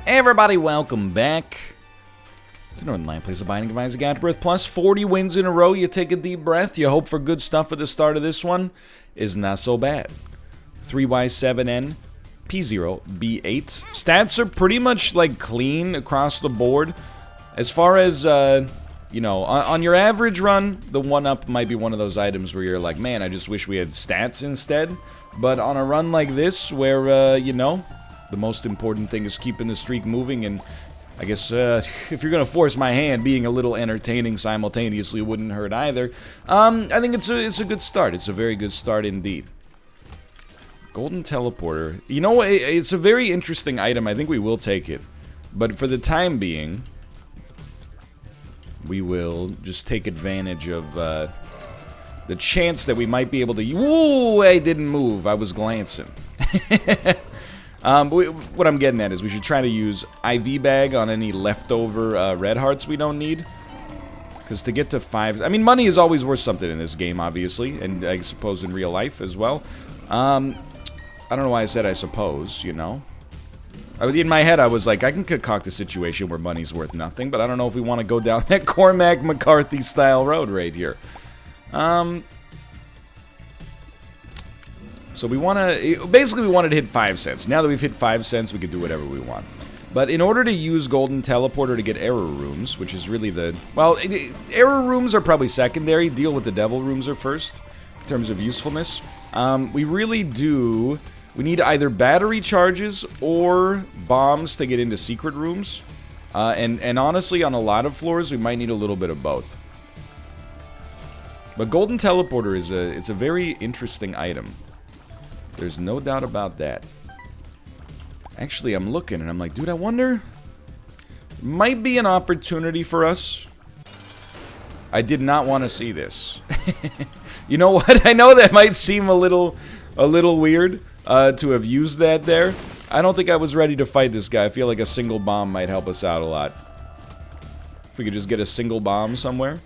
Hey everybody, welcome back to Northernlion plays the Binding of Isaac Afterbirth Plus. 40 wins in a row. You take a deep breath. You hope for good stuff at the start of this one. Is not so bad. 3Y7N, P0, B8. Stats are pretty much like clean across the board. As far as, you know, on your average run, the 1-up might be one of those items where you're like, man, I just wish we had stats instead. But on a run like this, where, you know, the most important thing is keeping the streak moving, and I guess if you're gonna force my hand, being a little entertaining simultaneously wouldn't hurt either. I think it's a good start. It's a very good start indeed. Golden Teleporter. You know, it's a very interesting item. I think we will take it, but for the time being, we will just take advantage of the chance that we might be able to. Ooh, I didn't move. I was glancing. What I'm getting at is we should try to use IV bag on any leftover red hearts we don't need. Because to get to 5... I mean, money is always worth something in this game, obviously. And I suppose in real life as well. I don't know why I said I suppose, you know. In my head, I was like, I can concoct a situation where money's worth nothing. But I don't know if we want to go down that Cormac McCarthy style road right here. So we want to, basically we wanted to hit 5 cents. Now that we've hit 5 cents, we can do whatever we want. But in order to use Golden Teleporter to get error rooms, which is really the, well, error rooms are probably secondary. Deal with the devil rooms are first, in terms of usefulness. We really do, we need either battery charges or bombs to get into secret rooms. And honestly, on a lot of floors, we might need a little bit of both. But Golden Teleporter is it's a very interesting item. There's no doubt about that. Actually, I'm looking and I'm like, dude, I wonder... Might be an opportunity for us. I did not want to see this. You know what? I know that might seem a little weird to have used that there. I don't think I was ready to fight this guy. I feel like a single bomb might help us out a lot. If we could just get a single bomb somewhere.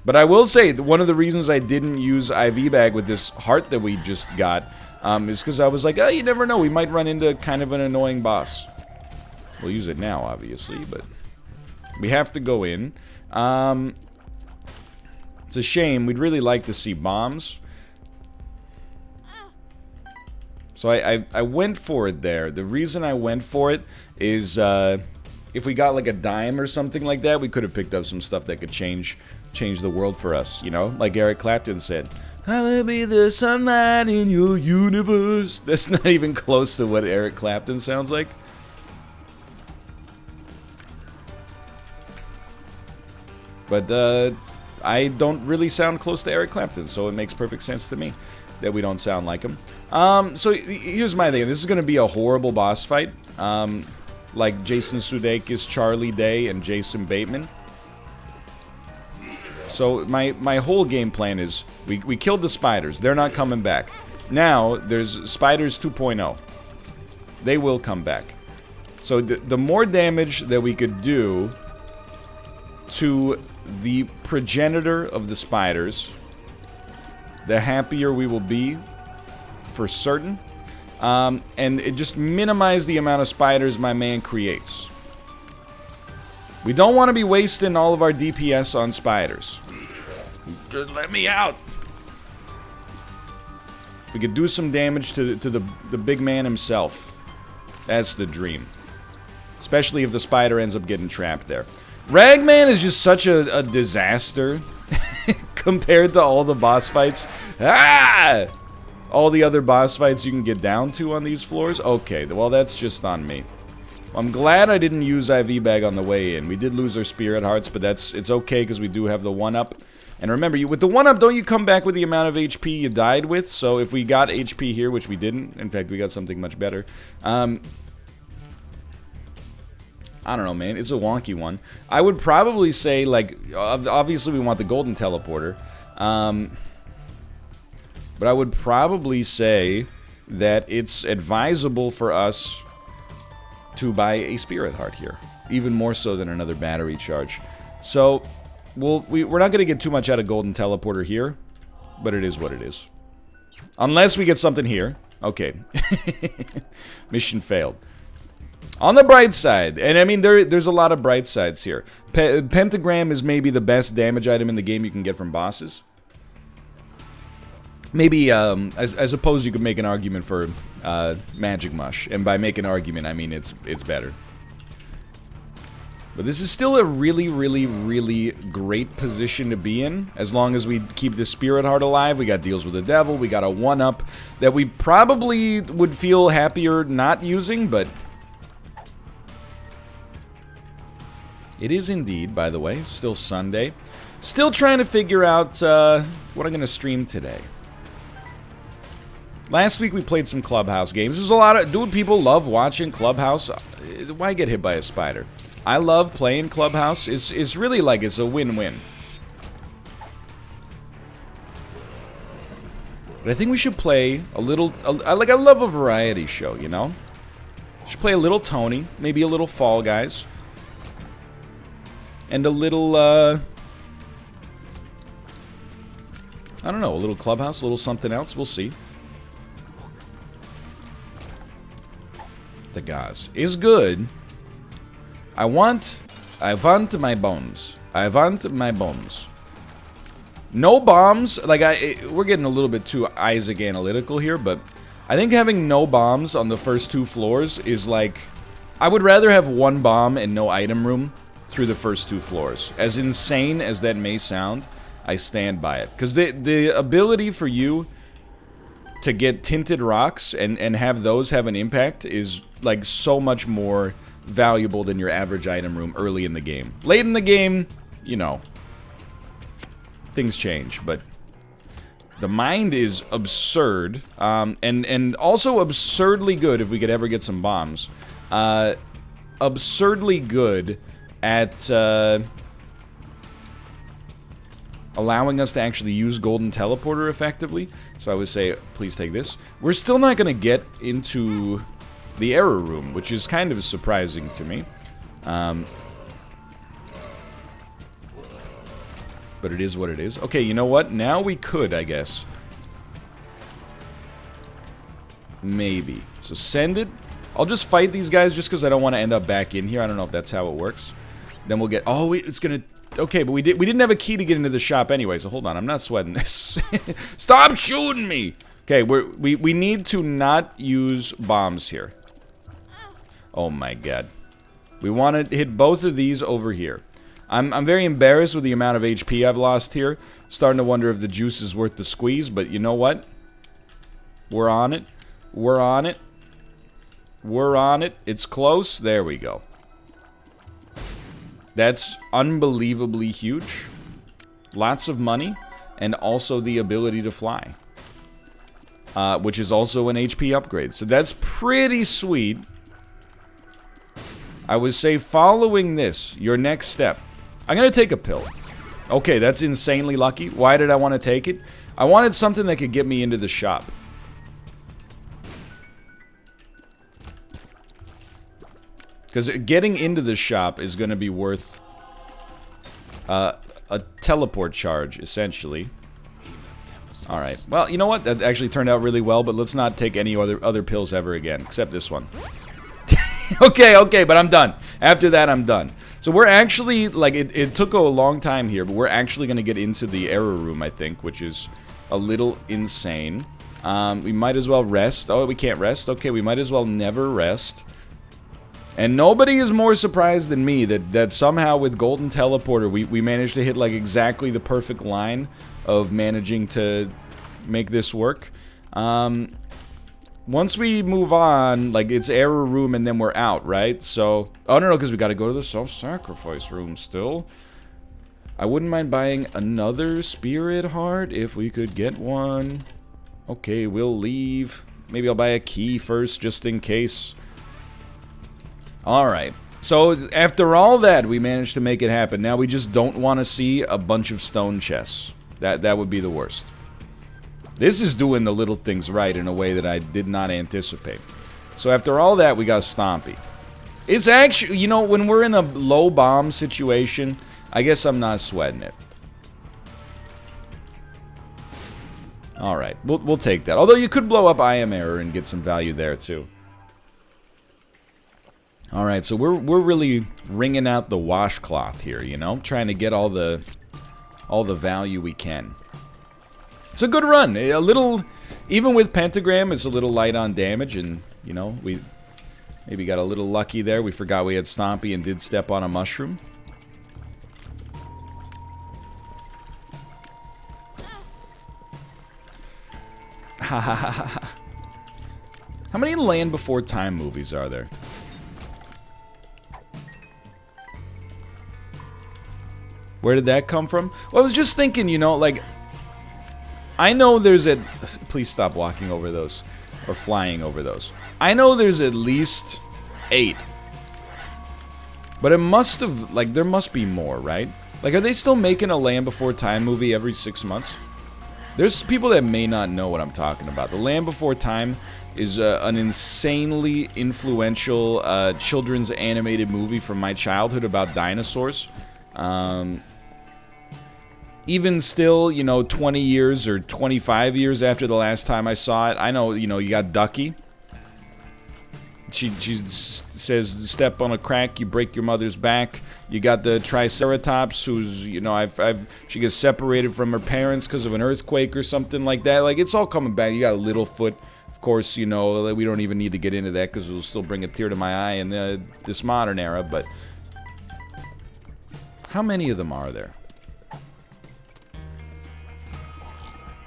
But I will say, one of the reasons I didn't use IV bag with this heart that we just got is because I was like, oh, you never know, we might run into kind of an annoying boss. We'll use it now, obviously, but we have to go in. It's a shame. We'd really like to see bombs. So I went for it there. The reason I went for it is if we got like a dime or something like that, we could have picked up some stuff that could change the world for us, you know? Like Eric Clapton said, I will be the sunlight in your universe. That's not even close to what Eric Clapton sounds like. But, I don't really sound close to Eric Clapton, so it makes perfect sense to me that we don't sound like him. So here's my thing. This is going to be a horrible boss fight. Like Jason Sudeikis, Charlie Day, and Jason Bateman. So my whole game plan is we killed the spiders. They're not coming back. Now there's spiders 2.0. They will come back. So the more damage that we could do to the progenitor of the spiders, the happier we will be for certain. And it just minimize the amount of spiders my man creates. We don't want to be wasting all of our DPS on spiders. Just let me out. We could do some damage to the big man himself. That's the dream. Especially if the spider ends up getting trapped there. Ragman is just such a disaster compared to all the boss fights. Ah! All the other boss fights you can get down to on these floors. Okay, well that's just on me. I'm glad I didn't use IV bag on the way in. We did lose our spirit hearts, but it's okay because we do have the 1-up. And remember, with the 1-up, don't you come back with the amount of HP you died with? So if we got HP here, which we didn't, in fact, we got something much better. I don't know, man. It's a wonky one. I would probably say, like, obviously we want the Golden Teleporter. But I would probably say that it's advisable for us to buy a spirit heart here, even more so than another battery charge. So we're not going to get too much out of Golden Teleporter here, but it is what it is. Unless we get something here. Okay. Mission failed. On the bright side, and I mean, there's a lot of bright sides here. Pentagram is maybe the best damage item in the game you can get from bosses. Maybe, I suppose you could make an argument for Magic Mush, and by make an argument, I mean it's better. But this is still a really, really, really great position to be in. As long as we keep the Spirit Heart alive, we got deals with the Devil, we got a 1-up that we probably would feel happier not using, but... It is indeed, by the way, still Sunday. Still trying to figure out what I'm going to stream today. Last week we played some Clubhouse games. There's a lot of... Dude, people love watching Clubhouse. Why get hit by a spider? I love playing Clubhouse. It's really like it's a win-win. But I think we should play a little... like, I love a variety show, you know? Should play a little Tony. Maybe a little Fall Guys. And a little, I don't know, a little Clubhouse, a little something else. We'll see. The Gauze is good. I want my bombs. I want my bombs. No bombs. Like, we're getting a little bit too Isaac analytical here, but I think having no bombs on the first 2 floors is like... I would rather have 1 bomb and no item room through the first 2 floors. As insane as that may sound, I stand by it. Because the ability for you to get tinted rocks and have those have an impact is like so much more valuable than your average item room early in the game. Late in the game, you know, things change, but the mind is absurd, and also absurdly good if we could ever get some bombs. Absurdly good at allowing us to actually use Golden Teleporter effectively. So I would say, please take this. We're still not going to get into the error room, which is kind of surprising to me. But it is what it is. Okay, you know what? Now we could, I guess. Maybe. So send it. I'll just fight these guys just because I don't want to end up back in here. I don't know if that's how it works. Then we'll get... Oh, wait, it's gonna... Okay, but we didn't have a key to get into the shop anyway, so hold on. I'm not sweating this. Stop shooting me! Okay, we need to not use bombs here. Oh my god. We want to hit both of these over here. I'm very embarrassed with the amount of HP I've lost here. Starting to wonder if the juice is worth the squeeze, but you know what? We're on it. We're on it. We're on it. It's close. There we go. That's unbelievably huge. Lots of money. And also the ability to fly. Which is also an HP upgrade. So that's pretty sweet. I would say following this, your next step. I'm going to take a pill. Okay, that's insanely lucky. Why did I want to take it? I wanted something that could get me into the shop. Because getting into the shop is going to be worth a teleport charge, essentially. Alright. Well, you know what? That actually turned out really well, but let's not take any other pills ever again, except this one. Okay, but I'm done. After that, I'm done. So we're actually, like, it took a long time here, but we're actually going to get into the error room, I think, which is a little insane. We might as well rest. Oh, we can't rest? Okay, we might as well never rest. And nobody is more surprised than me that somehow with Golden Teleporter we managed to hit like exactly the perfect line of managing to make this work. Once we move on, like it's error room and then we're out, right? So, oh no, because we gotta go to the self-sacrifice room still. I wouldn't mind buying another Spirit Heart if we could get one. Okay, we'll leave. Maybe I'll buy a key first just in case. Alright, so after all that, we managed to make it happen. Now we just don't want to see a bunch of stone chests. That would be the worst. This is doing the little things right in a way that I did not anticipate. So after all that, we got Stompy. It's actually, you know, when we're in a low bomb situation, I guess I'm not sweating it. Alright, we'll take that. Although you could blow up I Am Error and get some value there too. All right, so we're really wringing out the washcloth here, you know, trying to get all the value we can. It's a good run. A little, even with pentagram, it's a little light on damage, and you know, we maybe got a little lucky there. We forgot we had Stompy and did step on a mushroom. Ha ha ha ha. How many Land Before Time movies are there? Where did that come from? Well, I was just thinking, you know, like, I know there's a... Please stop walking over those. Or flying over those. I know there's at least 8. But it must have... Like, there must be more, right? Like, are they still making a Land Before Time movie every 6 months? There's people that may not know what I'm talking about. The Land Before Time is an insanely influential children's animated movie from my childhood about dinosaurs. Even still, you know, 20 years or 25 years after the last time I saw it, I know, you know, you got Ducky. She says, step on a crack, you break your mother's back. You got the Triceratops, who's, you know, she gets separated from her parents because of an earthquake or something like that. Like, it's all coming back. You got Littlefoot. Of course, you know, we don't even need to get into that because it'll still bring a tear to my eye in this modern era, but... How many of them are there?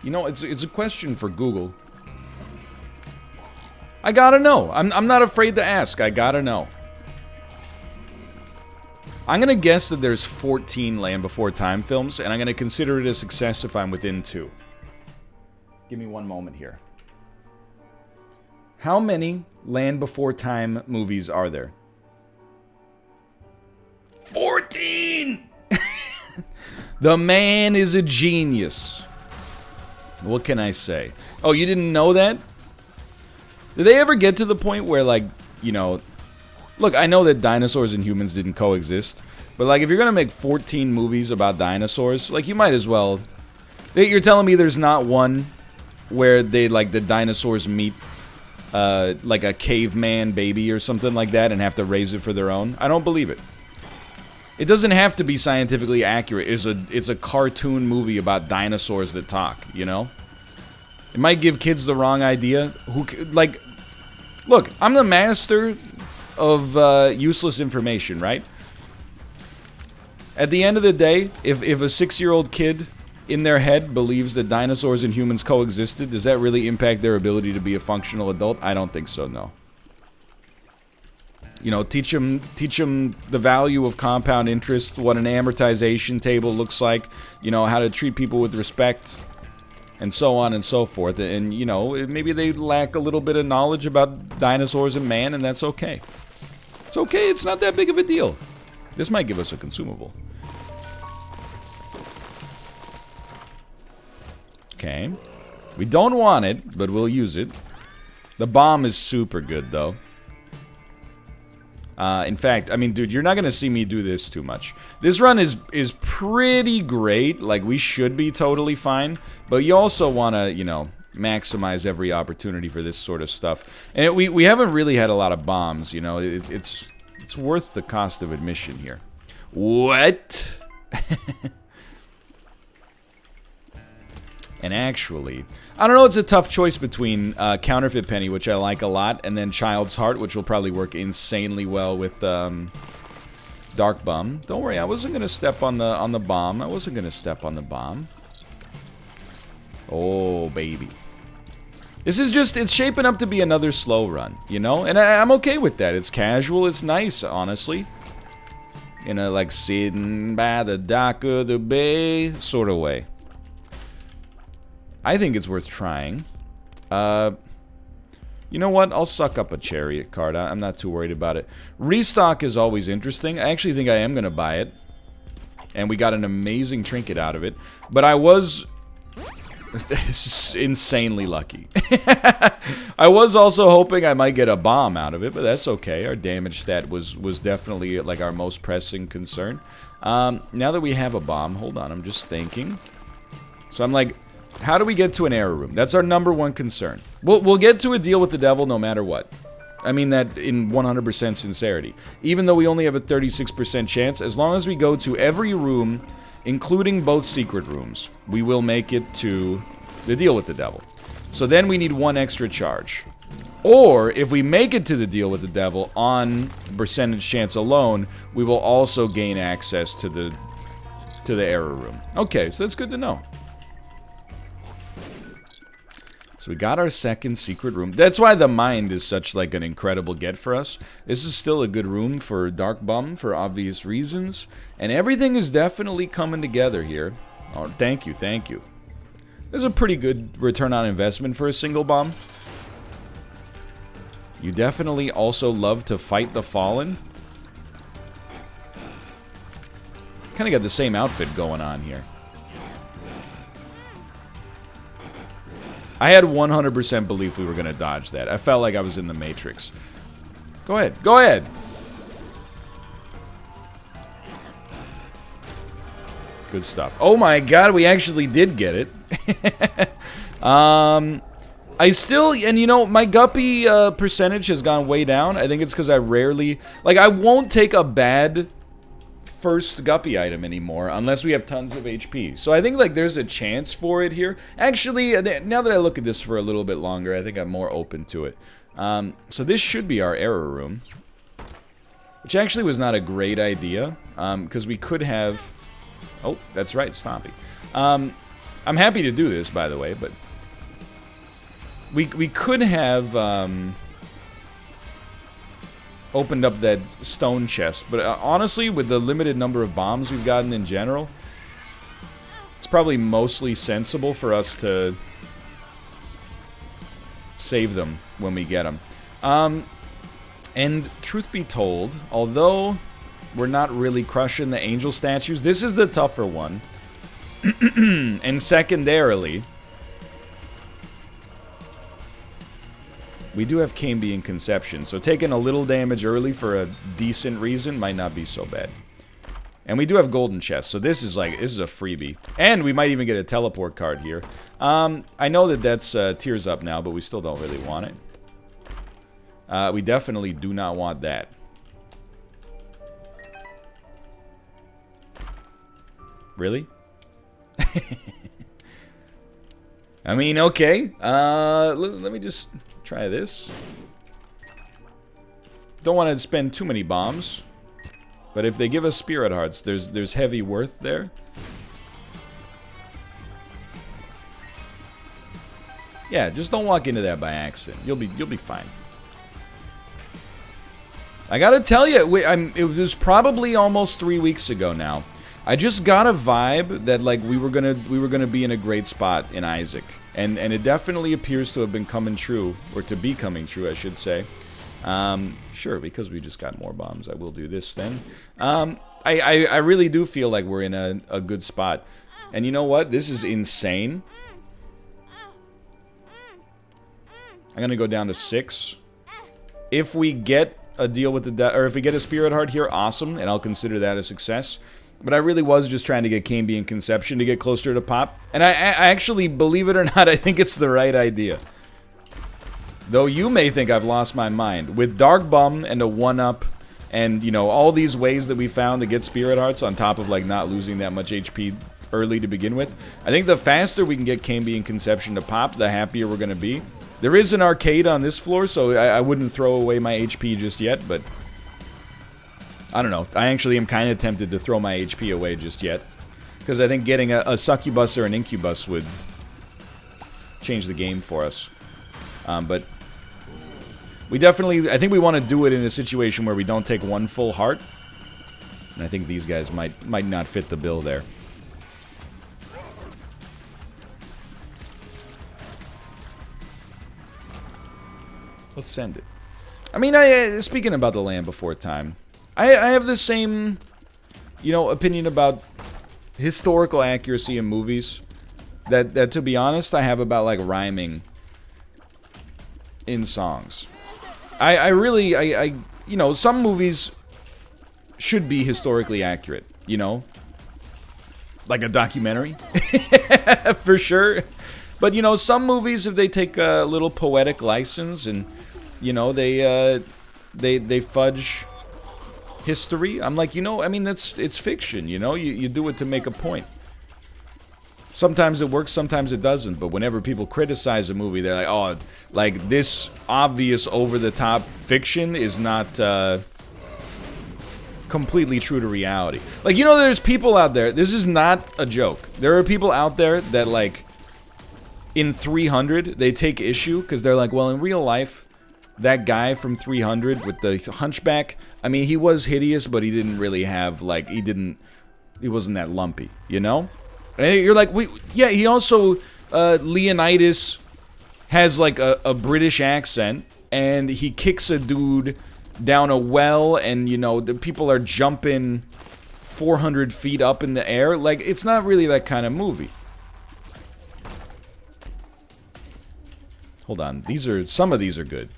You know, it's a question for Google. I gotta know. I'm not afraid to ask. I gotta know. I'm gonna guess that there's 14 Land Before Time films, and I'm gonna consider it a success if I'm within 2. Give me one moment here. How many Land Before Time movies are there? 14! The man is a genius. What can I say? Oh, you didn't know that? Did they ever get to the point where, like, you know... Look, I know that dinosaurs and humans didn't coexist. But, like, if you're gonna make 14 movies about dinosaurs, like, you might as well... You're telling me there's not one where they, like, the dinosaurs meet, like, a caveman baby or something like that and have to raise it for their own? I don't believe it. It doesn't have to be scientifically accurate. It's a cartoon movie about dinosaurs that talk, you know? It might give kids the wrong idea. Like, look, I'm the master of useless information, right? At the end of the day, if a 6-year-old kid in their head believes that dinosaurs and humans coexisted, does that really impact their ability to be a functional adult? I don't think so, no. You know, teach them the value of compound interest, what an amortization table looks like, you know, how to treat people with respect, and so on and so forth. And, you know, maybe they lack a little bit of knowledge about dinosaurs and man, and that's okay. It's okay, it's not that big of a deal. This might give us a consumable. Okay. We don't want it, but we'll use it. The bomb is super good, though. In fact, I mean, dude, you're not gonna see me do this too much. This run is pretty great. Like, we should be totally fine. But you also want to, you know, maximize every opportunity for this sort of stuff. And we haven't really had a lot of bombs, you know. It's worth the cost of admission here. What? And actually, I don't know, it's a tough choice between Counterfeit Penny, which I like a lot, and then Child's Heart, which will probably work insanely well with Dark Bum. Don't worry, I wasn't gonna step on the bomb. I wasn't gonna step on the bomb. Oh, baby. This is just, it's shaping up to be another slow run, you know? And I'm okay with that. It's casual, it's nice, honestly. In a, like, sitting by the dock of the bay sort of way. I think it's worth trying. You know what? I'll suck up a Chariot card. I'm not too worried about it. Restock is always interesting. I actually think I am going to buy it. And we got an amazing trinket out of it. But I was insanely lucky. I was also hoping I might get a bomb out of it, but that's okay. Our damage stat was definitely like our most pressing concern. Now that we have a bomb, hold on, I'm just thinking. So I'm like, how do we get to an error room? That's our #1 concern. We'll get to a deal with the devil no matter what. I mean that in 100% sincerity. Even though we only have a 36% chance, as long as we go to every room, including both secret rooms, we will make it to the deal with the devil. So then we need 1 extra charge. Or, if we make it to the deal with the devil on percentage chance alone, we will also gain access to the error room. Okay, so that's good to know. So we got our second secret room. That's why the mind is such like an incredible get for us. This is still a good room for Dark Bum for obvious reasons. And everything is definitely coming together here. Oh, thank you, thank you. There's a pretty good return on investment for a single bomb. You definitely also love to fight the Fallen. Kind of got the same outfit going on here. I had 100% belief we were going to dodge that. I felt like I was in the Matrix. Go ahead. Go ahead. Good stuff. Oh my god, we actually did get it. I still, and you know, my guppy percentage has gone way down. I think it's because I rarely, like, I won't take a bad first guppy item anymore unless we have tons of HP. So I think, like, there's a chance for it here. Actually, now that I look at this for a little bit longer, I think I'm more open to it. So this should be our error room, which actually was not a great idea, because we could have... Oh, that's right, Stompy. I'm happy to do this, by the way, but... We could have opened up that stone chest, but honestly, with the limited number of bombs we've gotten in general, it's probably mostly sensible for us to save them when we get them. And truth be told, although we're not really crushing the angel statues, this is the tougher one. And secondarily, we do have Cambion Conception, so taking a little damage early for a decent reason might not be so bad. And we do have Golden Chest, so this is a freebie. And we might even get a teleport card here. I know that that's Tears Up now, but we still don't really want it. We definitely do not want that. Really? I mean, okay. Let me just... try this. Don't want to spend too many bombs, but if they give us Spirit Hearts, there's heavy worth there. Yeah, just don't walk into that by accident. You'll be fine. I gotta tell you, it was probably almost 3 weeks ago now. I just got a vibe that, like, we were gonna be in a great spot in Isaac, and it definitely appears to have been coming true, or to be coming true, I should say. Sure, because we just got more bombs, I will do this then. I really do feel like we're in a good spot, and you know what? This is insane. I'm gonna go down to 6. If we get a deal with the or if we get a Spirit Heart here, awesome, and I'll consider that a success. But I really was just trying to get Cambion Conception to get closer to pop. And I actually, believe it or not, I think it's the right idea. Though you may think I've lost my mind. With Dark Bum and a 1-up and, you know, all these ways that we found to get Spirit Hearts on top of, like, not losing that much HP early to begin with, I think the faster we can get Cambion Conception to pop, the happier we're going to be. There is an arcade on this floor, so I wouldn't throw away my HP just yet, but... I don't know. I actually am kind of tempted to throw my HP away just yet. Because I think getting a succubus or an incubus would change the game for us. But we definitely... I think we want to do it in a situation where we don't take one full heart. And I think these guys might not fit the bill there. Let's send it. I mean, speaking about the Land Before Time... I have the same, you know, opinion about historical accuracy in movies that to be honest, I have about, like, rhyming in songs. I really, you know, some movies should be historically accurate, you know? Like a documentary, for sure. But, you know, some movies, if they take a little poetic license and... you know, they fudge history. I'm like, you know, I mean, it's fiction, you know? You do it to make a point. Sometimes it works, sometimes it doesn't, but whenever people criticize a movie, they're like, oh, like, this obvious over-the-top fiction is not, completely true to reality. Like, you know, there's people out there, this is not a joke. There are people out there that, like, in 300, they take issue, because they're like, well, in real life, that guy from 300 with the hunchback, I mean, he was hideous, but he didn't really have, like, he wasn't that lumpy, you know? And you're like, wait, yeah, he also, Leonidas has, like, a British accent, and he kicks a dude down a well, and, you know, the people are jumping 400 feet up in the air. Like, it's not really that kind of movie. Hold on, some of these are good.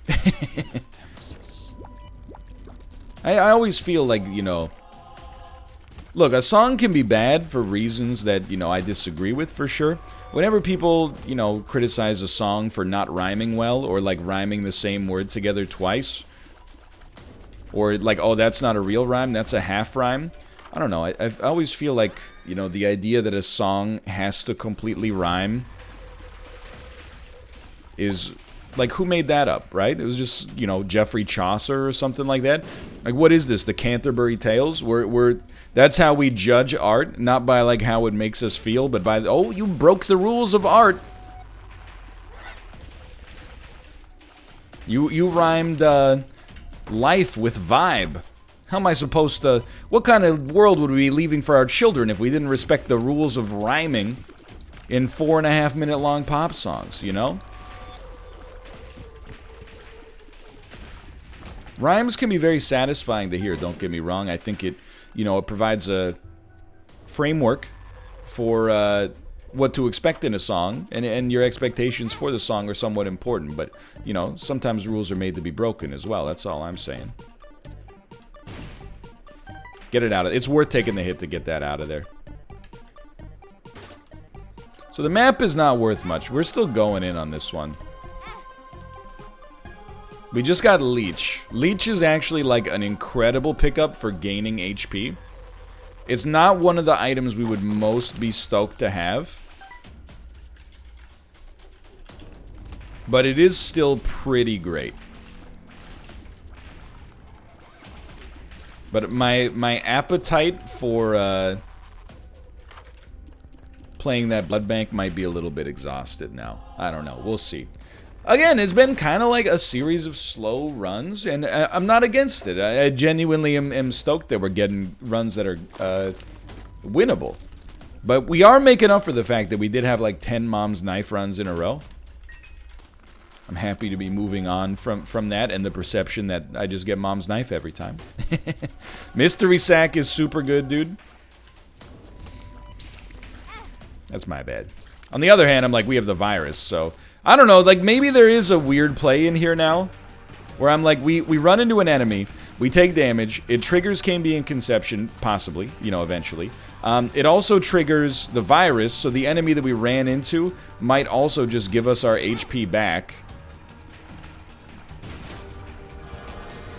I always feel like, you know, look, a song can be bad for reasons that, you know, I disagree with, for sure. Whenever people, you know, criticize a song for not rhyming well, or, like, rhyming the same word together twice, or, like, oh, that's not a real rhyme, that's a half rhyme. I don't know, I always feel like, you know, the idea that a song has to completely rhyme is, like, who made that up, right? It was just, you know, Geoffrey Chaucer or something like that. Like, what is this, the Canterbury Tales? That's how we judge art, not by, like, how it makes us feel, but by, oh, you broke the rules of art. You rhymed, life with vibe. How am I supposed to... What kind of world would we be leaving for our children if we didn't respect the rules of rhyming in 4.5-minute long pop songs, you know? Rhymes can be very satisfying to hear, don't get me wrong. I think it, you know, it provides a framework for what to expect in a song, and your expectations for the song are somewhat important, but, you know, sometimes rules are made to be broken as well. That's all I'm saying. Get it out of... It's worth taking the hit to get that out of there. So the map is not worth much. We're still going in on this one. We just got Leech. Leech is actually, like, an incredible pickup for gaining HP. It's not one of the items we would most be stoked to have. But it is still pretty great. But my appetite for playing that blood bank might be a little bit exhausted now. I don't know. We'll see. Again, it's been kind of like a series of slow runs, and I'm not against it. I genuinely am stoked that we're getting runs that are winnable. But we are making up for the fact that we did have like 10 Mom's Knife runs in a row. I'm happy to be moving on from that and the perception that I just get Mom's Knife every time. Mystery Sack is super good, dude. That's my bad. On the other hand, I'm like, we have the virus, so... I don't know, like, maybe there is a weird play in here now, where I'm like, we run into an enemy, we take damage, it triggers Cambion Conception, possibly, you know, eventually. It also triggers the virus, so the enemy that we ran into might also just give us our HP back.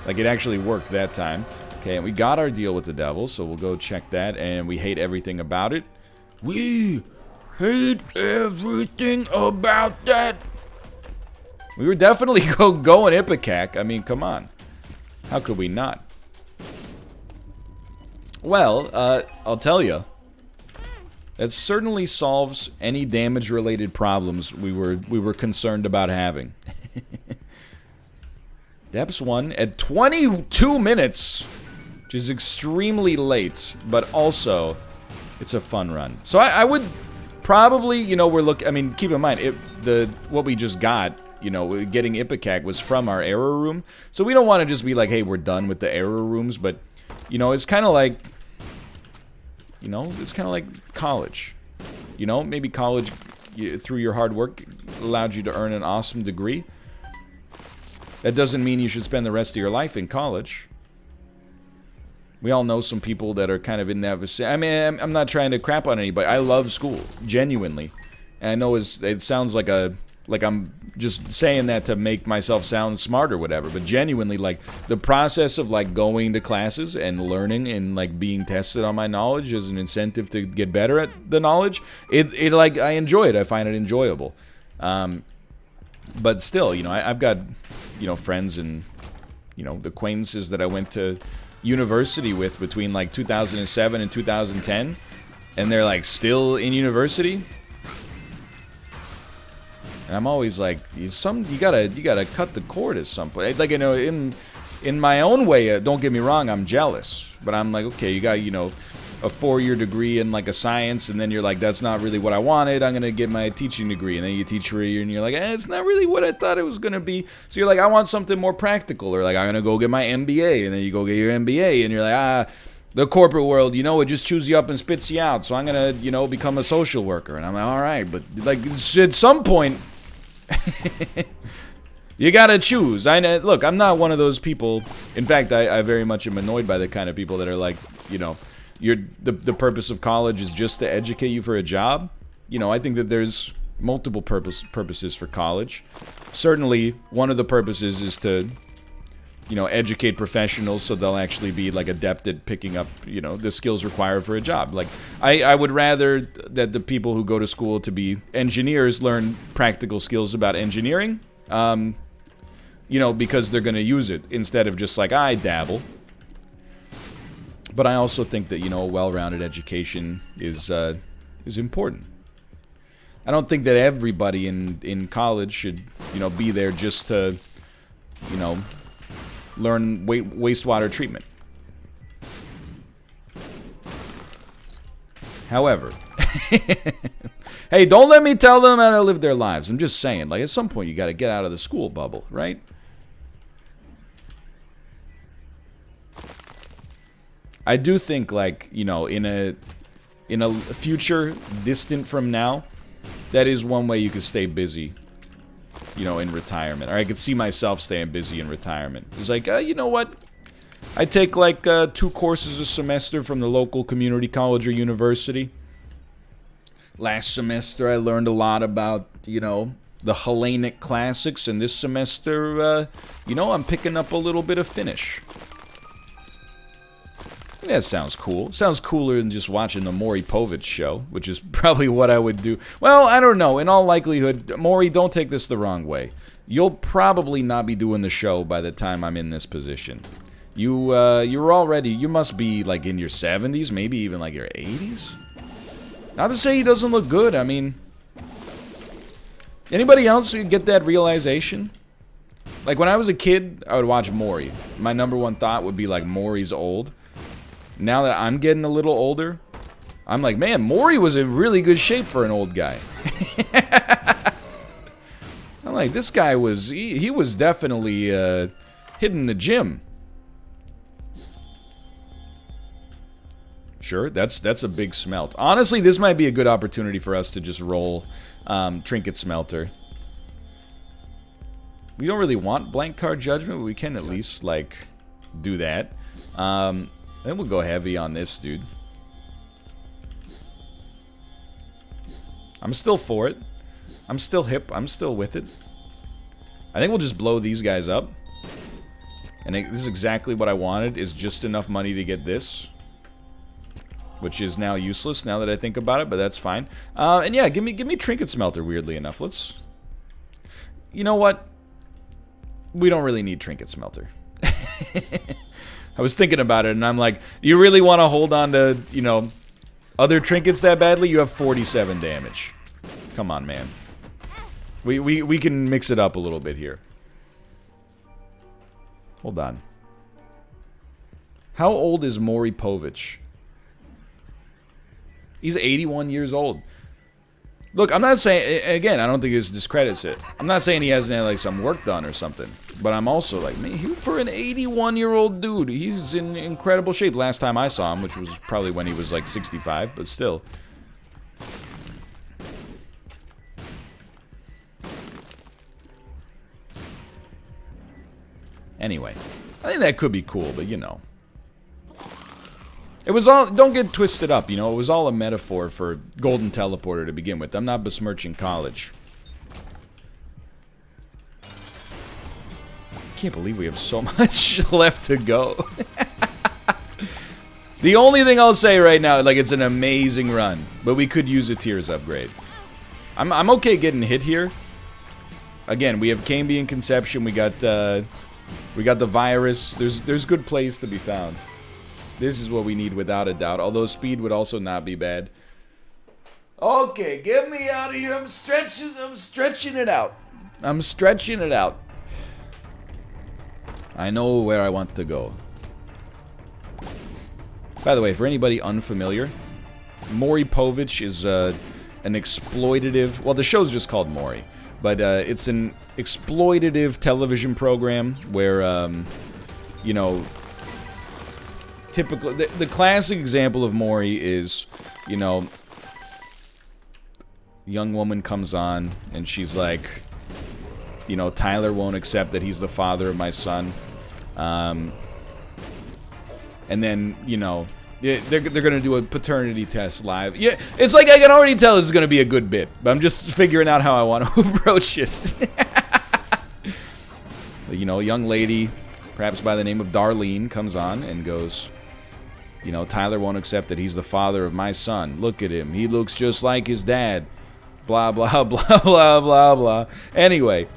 Like, it actually worked that time. Okay, and we got our deal with the devil, so we'll go check that, and we hate everything about it. We hate everything about that. We were definitely going Ipecac. I mean, come on. How could we not? Well, I'll tell you. That certainly solves any damage-related problems we were concerned about having. Depths 1 at 22 minutes, which is extremely late, but also it's a fun run. So I would probably, you know, I mean, keep in mind, what we just got, you know, getting Ipecac was from our error room. So we don't want to just be like, hey, we're done with the error rooms, but, you know, it's kind of like, you know, it's kind of like college. You know, maybe college, through your hard work, allowed you to earn an awesome degree. That doesn't mean you should spend the rest of your life in college. We all know some people that are kind of in that vicinity. I mean, I'm not trying to crap on anybody. I love school, genuinely. And I know it sounds like a like I'm just saying that to make myself sound smart or whatever, but genuinely, like, the process of, like, going to classes and learning and, like, being tested on my knowledge as an incentive to get better at the knowledge, it like, I enjoy it. I find it enjoyable. But still, you know, I've got, you know, friends and, you know, acquaintances that I went to university with between, like, 2007 and 2010, and they're, like, still in university. And I'm always like, you gotta cut the cord at some point. Like, you know, in my own way, don't get me wrong, I'm jealous. But I'm like, okay, you got, you know, a 4-year degree in, like, a science, and then you're like, that's not really what I wanted, I'm gonna get my teaching degree. And then you teach for a year, and you're like, it's not really what I thought it was gonna be. So you're like, I want something more practical. Or like, I'm gonna go get my MBA, and then you go get your MBA, and you're like, the corporate world, you know, it just chews you up and spits you out. So I'm gonna, you know, become a social worker. And I'm like, all right, but, like, at some point, you gotta choose. Look, I'm not one of those people. In fact, I very much am annoyed by the kind of people that are like, you know, the purpose of college is just to educate you for a job. You know, I think that there's multiple purposes for college. Certainly, one of the purposes is to, you know, educate professionals so they'll actually be, like, adept at picking up, you know, the skills required for a job. Like, I would rather that the people who go to school to be engineers learn practical skills about engineering, you know, because they're going to use it instead of just like, I dabble. But I also think that, you know, a well-rounded education is important. I don't think that everybody in college should, you know, be there just to, you know, learn wastewater treatment. However, hey, don't let me tell them how to live their lives. I'm just saying, like, at some point you got to get out of the school bubble, right? I do think, like, you know, in a future distant from now, that is one way you could stay busy, you know, in retirement. Or I could see myself staying busy in retirement. It's like, you know what? I take, like, 2 courses a semester from the local community college or university. Last semester, I learned a lot about, you know, the Hellenic classics. And this semester, you know, I'm picking up a little bit of Finnish. That sounds cool. Sounds cooler than just watching the Maury Povich show, which is probably what I would do. Well, I don't know. In all likelihood, Maury, don't take this the wrong way. You'll probably not be doing the show by the time I'm in this position. You're already, you must be, like, in your 70s, maybe even, like, your 80s? Not to say he doesn't look good, I mean... Anybody else get that realization? Like, when I was a kid, I would watch Maury. My number one thought would be, like, Maury's old. Now that I'm getting a little older, I'm like, man, Maury was in really good shape for an old guy. I'm like, this guy was, he was definitely hitting the gym. Sure, that's a big smelt. Honestly, this might be a good opportunity for us to just roll Trinket Smelter. We don't really want Blank Card Judgment, but we can at least, like, do that. Then we'll go heavy on this, dude. I'm still for it. I'm still hip. I'm still with it. I think we'll just blow these guys up. And this is exactly what I wanted, is just enough money to get this. Which is now useless, now that I think about it, but that's fine. And yeah, give me Trinket Smelter, weirdly enough. Let's... You know what? We don't really need Trinket Smelter. I was thinking about it, and I'm like, you really want to hold on to, you know, other trinkets that badly? You have 47 damage. Come on, man. We can mix it up a little bit here. Hold on. How old is Maury Povich? He's 81 years old. Look, I'm not saying, again, I don't think this discredits it. I'm not saying he hasn't had, like, some work done or something. But I'm also like, man, for an 81-year-old dude, he's in incredible shape. Last time I saw him, which was probably when he was, like, 65, but still. Anyway, I think that could be cool, but, you know. It was all, don't get twisted up, you know, it was all a metaphor for Golden Teleporter to begin with. I'm not besmirching college. can't believe we have so much left to go. The only thing I'll say right now, like, it's an amazing run, but we could use a tiers upgrade. I'm okay getting hit here. Again, we have Cambion Conception. We got the virus. There's good plays to be found. This is what we need without a doubt. Although speed would also not be bad. Okay, get me out of here. I'm stretching it out. I'm stretching it out. I know where I want to go. By the way, for anybody unfamiliar, Maury Povich is an exploitative... Well, the show's just called Maury. But it's an exploitative television program where, you know... Typical... The classic example of Maury is, you know... Young woman comes on, and she's like... You know, Tyler won't accept that he's the father of my son. And then, you know, they're gonna do a paternity test live. Yeah, it's like I can already tell this is gonna be a good bit, but I'm just figuring out how I want to approach it. You know, a young lady, perhaps by the name of Darlene, comes on and goes, you know, Tyler won't accept that he's the father of my son. Look at him. He looks just like his dad. Blah, blah, blah, blah, blah, blah. Anyway.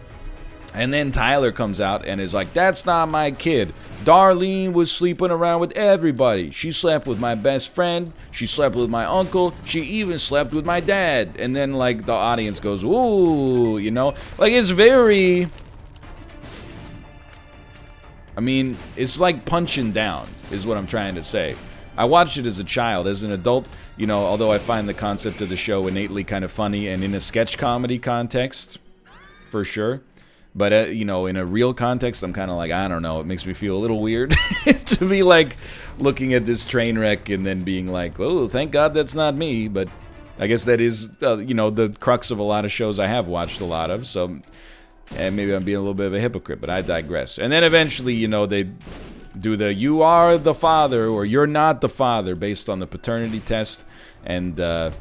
And then Tyler comes out and is like, that's not my kid. Darlene was sleeping around with everybody. She slept with my best friend. She slept with my uncle. She even slept with my dad. And then, like, the audience goes, ooh, you know? Like, it's very... I mean, it's like punching down, is what I'm trying to say. I watched it as a child. As an adult, you know, although I find the concept of the show innately kind of funny and in a sketch comedy context, for sure. But, you know, in a real context, I'm kind of like, I don't know, it makes me feel a little weird to be, like, looking at this train wreck and then being like, oh, thank God that's not me. But I guess that is, you know, the crux of a lot of shows I have watched a lot of. So, and maybe I'm being a little bit of a hypocrite, but I digress. And then eventually, you know, they do the you are the father or you're not the father based on the paternity test. And, you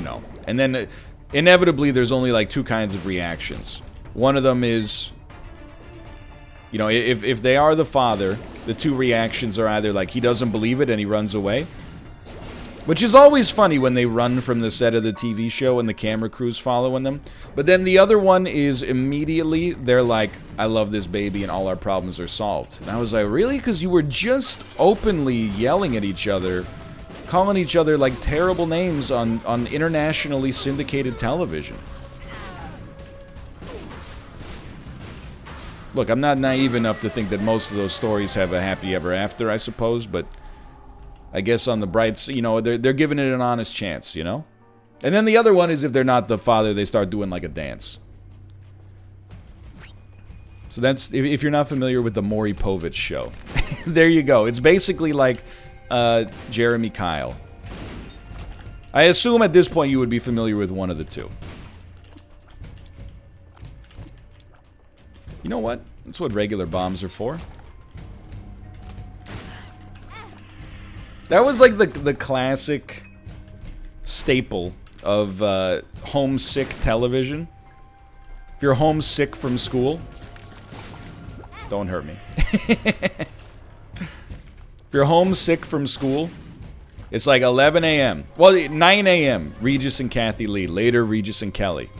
know, and then... Inevitably, there's only, like, two kinds of reactions. One of them is, you know, if they are the father, the two reactions are either, like, he doesn't believe it and he runs away. Which is always funny when they run from the set of the TV show and the camera crew's following them. But then the other one is immediately, they're like, I love this baby and all our problems are solved. And I was like, really? Because you were just openly yelling at each other, calling each other, like, terrible names on internationally syndicated television. Look, I'm not naive enough to think that most of those stories have a happy ever after, I suppose, but I guess on the bright side, you know, they're giving it an honest chance, you know? And then the other one is if they're not the father, they start doing, like, a dance. So that's, if you're not familiar with the Maury Povich show, there you go. It's basically like... Jeremy Kyle. I assume at this point you would be familiar with one of the two. You know what? That's what regular bombs are for. That was like the classic staple of homesick television. If you're homesick from school, don't hurt me. If you're homesick from school, it's like 11 a.m. Well, 9 a.m. Regis and Kathy Lee. Later, Regis and Kelly.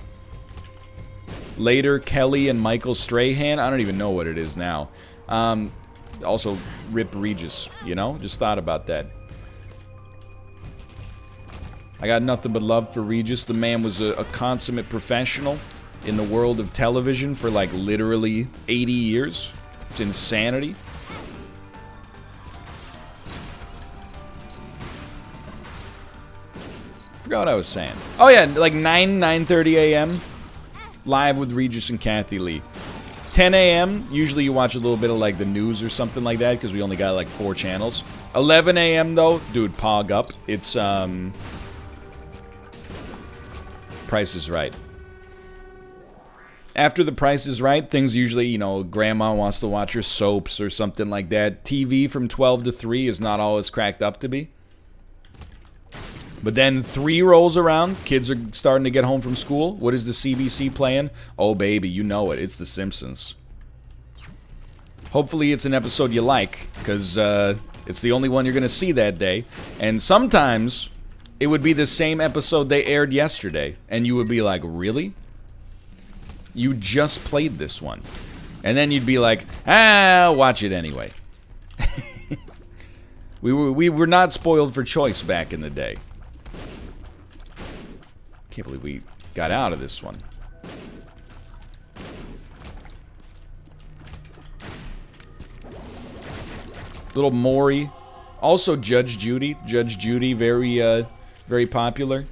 Later, Kelly and Michael Strahan. I don't even know what it is now. Also, rip Regis, you know? Just thought about that. I got nothing but love for Regis. The man was a consummate professional in the world of television for, like, literally 80 years. It's insanity. Forgot what I was saying. Oh yeah, like 9:30 a.m. live with Regis and Kathy Lee. 10 a.m. usually you watch a little bit of like the news or something like that because we only got like 4 channels. 11 a.m. though, dude, pog up. It's Price is Right. After the Price is Right, things usually, you know, grandma wants to watch her soaps or something like that. TV from 12 to 3 is not all it's cracked up to be. But then 3 rolls around, kids are starting to get home from school. What is the CBC playing? Oh, baby, you know it. It's The Simpsons. Hopefully it's an episode you like, because it's the only one you're going to see that day. And sometimes it would be the same episode they aired yesterday, and you would be like, really? You just played this one. And then you'd be like, I'll watch it anyway. We were not spoiled for choice back in the day. Can't believe we got out of this one. Little Maury. Also Judge Judy. Judge Judy, very popular.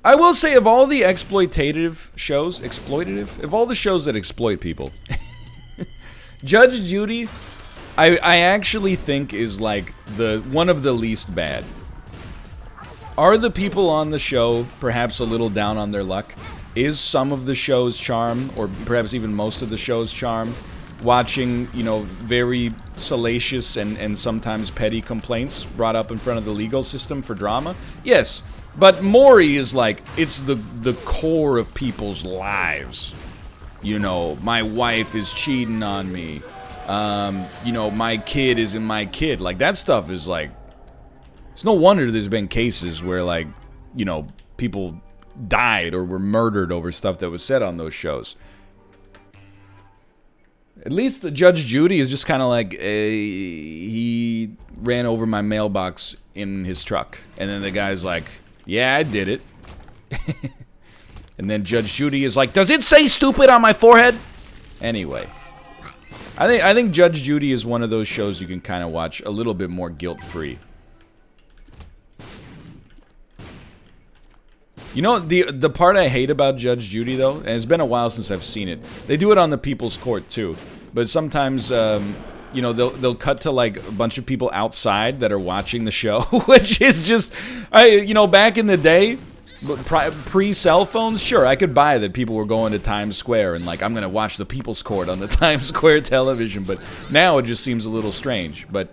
I will say, of all the exploitative shows, of all the shows that exploit people, Judge Judy, I actually think is like one of the least bad. Are the people on the show perhaps a little down on their luck? Is some of the show's charm, or perhaps even most of the show's charm, watching, you know, very salacious and sometimes petty complaints brought up in front of the legal system for drama? Yes, but Maury is like, it's the core of people's lives. You know, my wife is cheating on me. You know, my kid isn't my kid. Like, that stuff is like, it's no wonder there's been cases where, like, you know, people died or were murdered over stuff that was said on those shows. At least Judge Judy is just kind of like, he ran over my mailbox in his truck. And then the guy's like, yeah, I did it. And then Judge Judy is like, does it say stupid on my forehead? Anyway. I think Judge Judy is one of those shows you can kind of watch a little bit more guilt-free. You know, the part I hate about Judge Judy, though, and it's been a while since I've seen it, they do it on the People's Court, too. But sometimes, you know, they'll cut to, like, a bunch of people outside that are watching the show, which is just, you know, back in the day, pre-cell phones, sure, I could buy that people were going to Times Square and, like, I'm going to watch the People's Court on the Times Square television, but now it just seems a little strange. But,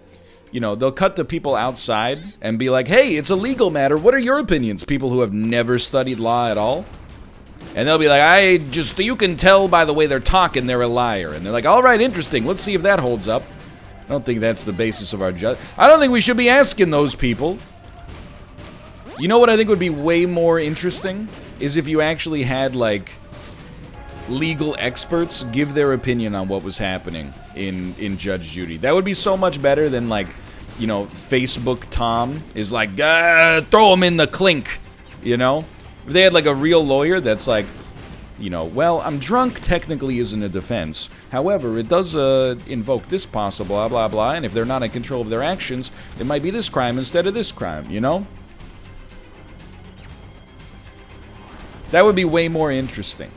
you know, they'll cut to people outside and be like, hey, it's a legal matter, what are your opinions? People who have never studied law at all. And they'll be like, you can tell by the way they're talking they're a liar. And they're like, alright, interesting, let's see if that holds up. I don't think that's the basis of our I don't think we should be asking those people. You know what I think would be way more interesting? Is if you actually had, like, legal experts give their opinion on what was happening in Judge Judy. That would be so much better than, like, you know, Facebook Tom is like, throw him in the clink, you know? If they had, like, a real lawyer that's like, you know, well, I'm drunk technically isn't a defense. However, it does invoke this possible blah, blah, blah, and if they're not in control of their actions, it might be this crime instead of this crime, you know? That would be way more interesting.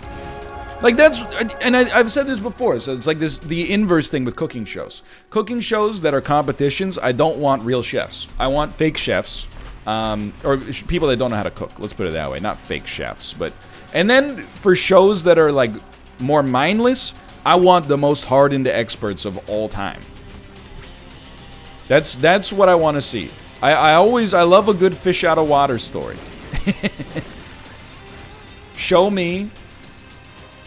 Like, that's, and I've said this before, so it's like this, the inverse thing with cooking shows. Cooking shows that are competitions, I don't want real chefs. I want fake chefs, or people that don't know how to cook, let's put it that way, not fake chefs, but, and then for shows that are, like, more mindless, I want the most hardened experts of all time. That's what I want to see. I love a good fish out of water story. Show me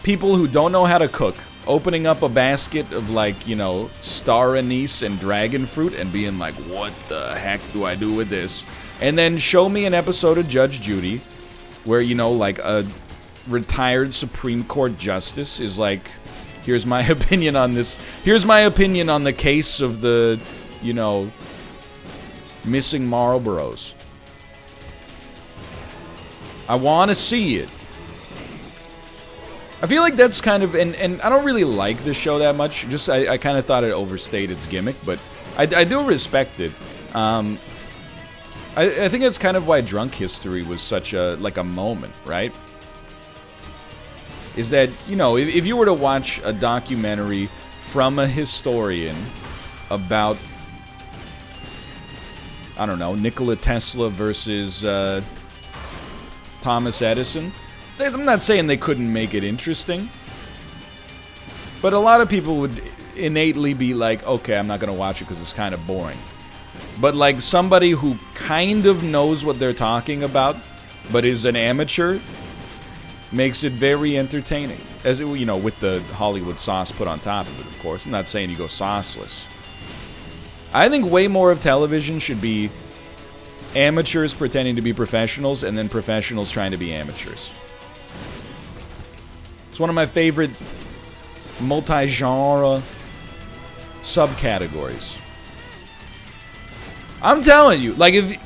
people who don't know how to cook opening up a basket of, like, you know, star anise and dragon fruit and being like, what the heck do I do with this? And then show me an episode of Judge Judy where, you know, like, a retired Supreme Court justice is like, here's my opinion on this. Here's my opinion on the case of the, you know, missing Marlboros. I want to see it. I feel like that's kind of, and I don't really like this show that much, just I kind of thought it overstayed its gimmick, but I do respect it. I think that's kind of why Drunk History was such a, like, a moment, right? Is that, you know, if you were to watch a documentary from a historian about, I don't know, Nikola Tesla versus Thomas Edison, I'm not saying they couldn't make it interesting, but a lot of people would innately be like, okay, I'm not going to watch it because it's kind of boring. But, like, somebody who kind of knows what they're talking about, but is an amateur, makes it very entertaining. As you know, with the Hollywood sauce put on top of it, of course. I'm not saying you go sauceless. I think way more of television should be amateurs pretending to be professionals and then professionals trying to be amateurs. It's one of my favorite multi-genre subcategories. I'm telling you, like, if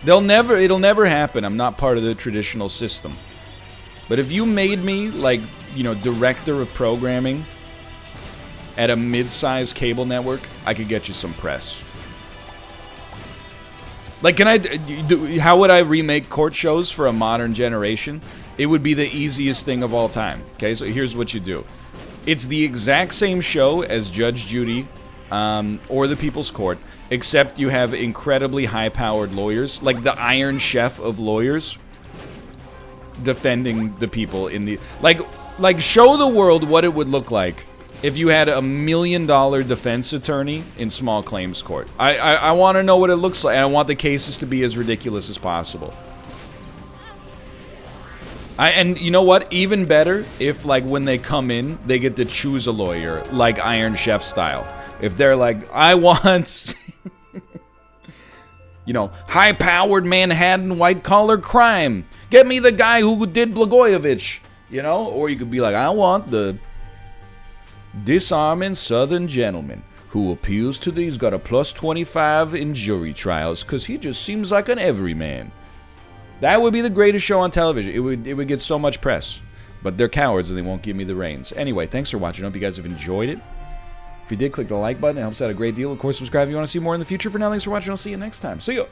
it'll never happen. I'm not part of the traditional system. But if you made me, like, you know, director of programming at a mid-sized cable network, I could get you some press. Like, how would I remake court shows for a modern generation? It would be the easiest thing of all time. Okay, so here's what you do. It's the exact same show as Judge Judy or The People's Court, except you have incredibly high-powered lawyers, like the Iron Chef of lawyers, defending the people in the... Like, show the world what it would look like if you had $1 million defense attorney in small claims court. I want to know what it looks like, and I want the cases to be as ridiculous as possible. And you know what? Even better if, like, when they come in, they get to choose a lawyer, like Iron Chef style. If they're like, I want... you know, high-powered Manhattan white-collar crime. Get me the guy who did Blagojevich. You know? Or you could be like, I want the disarming Southern gentleman who appeals to the... He's got a plus 25 in jury trials because he just seems like an everyman. That would be the greatest show on television. It would get so much press. But they're cowards and they won't give me the reins. Anyway, thanks for watching. I hope you guys have enjoyed it. If you did, click the like button. It helps out a great deal. Of course, subscribe if you want to see more in the future. For now, thanks for watching. I'll see you next time. See ya!